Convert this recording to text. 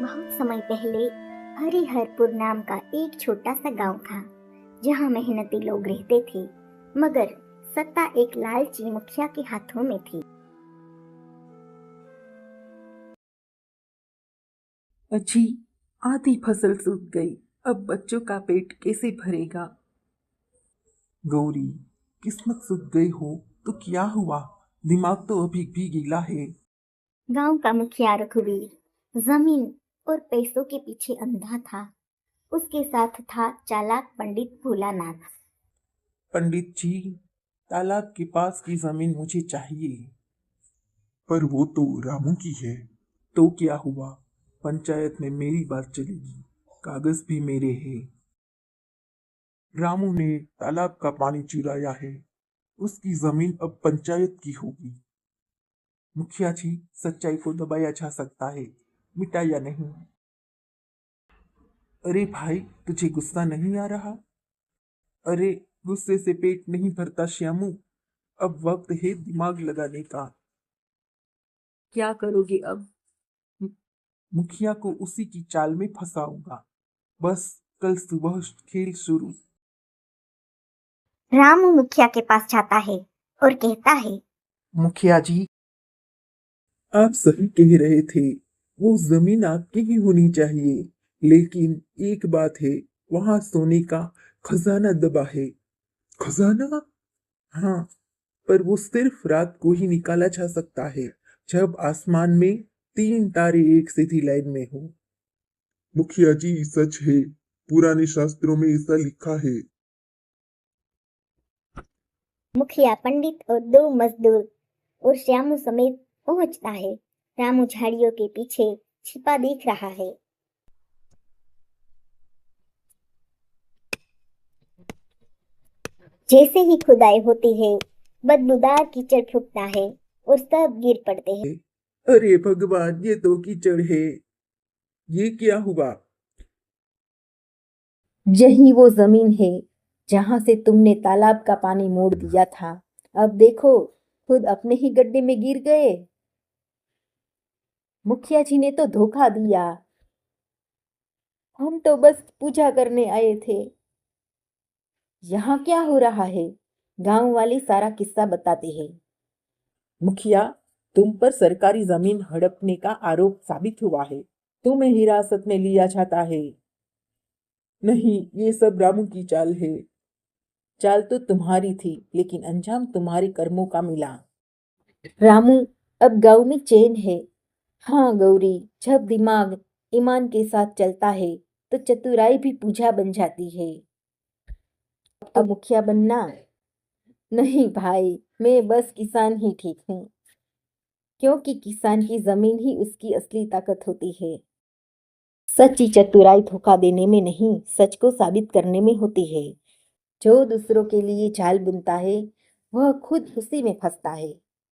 बहुत समय पहले हरिहरपुर नाम का एक छोटा सा गांव था, जहां मेहनती लोग रहते थे। मगर सत्ता एक लालची मुखिया के हाथों में थी। अजी, आधी फसल सूख गई। अब बच्चों का पेट कैसे भरेगा? गौरी, किस्मत सूख गई हो तो क्या हुआ? दिमाग तो अभी भी गीला है। गांव का मुखिया रघुवीर जमीन और पैसों के पीछे अंधा था। उसके साथ था चालाक पंडित भोलानाथ। पंडित जी, तालाब के पास की जमीन मुझे चाहिए। पर वो तो रामू की है। तो क्या हुआ? पंचायत में मेरी बात चलेगी। कागज भी मेरे हैं। रामू ने तालाब का पानी चुराया है। उसकी जमीन अब पंचायत की होगी। मुखिया जी, सच्चाई को दबाया जा सकता है, मिटाया नहीं। अरे भाई, तुझे गुस्सा नहीं आ रहा? अरे, गुस्से से पेट नहीं भरता श्यामू। अब वक्त है दिमाग लगाने का। क्या करोगे अब? मु- मुखिया को उसी की चाल में फंसाऊंगा। बस कल सुबह खेल शुरू। रामू मुखिया के पास जाता है और कहता है, मुखिया जी, आप सही कह रहे थे। वो जमीन आपकी ही होनी चाहिए। लेकिन एक बात है, वहां सोने का खजाना दबा है। खजाना? हाँ, पर वो सिर्फ रात को ही निकाला जा सकता है, जब आसमान में 3 तारे एक सीधी लाइन में हो। मुखिया जी, सच है। पुराने शास्त्रों में ऐसा लिखा है। मुखिया पंडित और दो मजदूर और श्यामू समेत पहुंचता है। रामू झाड़ियों के पीछे छिपा दिख रहा है। जैसे ही खुदाई होती है, बदबूदार कीचड़ फूटता है और सब गिर पड़ते हैं। अरे भगवान, ये तो कीचड़ है। ये क्या हुआ? यही वो जमीन है जहां से तुमने तालाब का पानी मोड़ दिया था। अब देखो, खुद अपने ही गड्ढे में गिर गए। मुखिया जी ने तो धोखा दिया। हम तो बस पूजा करने आए थे। यहाँ क्या हो रहा है? गांव वाले सारा किस्सा बताते हैं। मुखिया, तुम पर सरकारी जमीन हड़पने का आरोप साबित हुआ है। तुम्हें हिरासत में लिया जाता है। नहीं, ये सब रामू की चाल है। चाल तो तुम्हारी थी, लेकिन अंजाम तुम्हारे कर्मों का मिला। रामू, अब गांव में चैन है। हाँ गौरी, जब दिमाग ईमान के साथ चलता है तो चतुराई भी पूजा बन जाती है। अब तो मुखिया बनना? नहीं भाई, मैं बस किसान ही ठीक हूँ। क्योंकि किसान की जमीन ही उसकी असली ताकत होती है। सच्ची चतुराई धोखा देने में नहीं, सच को साबित करने में होती है। जो दूसरों के लिए जाल बुनता है, वह खुद उसी में फंसता है।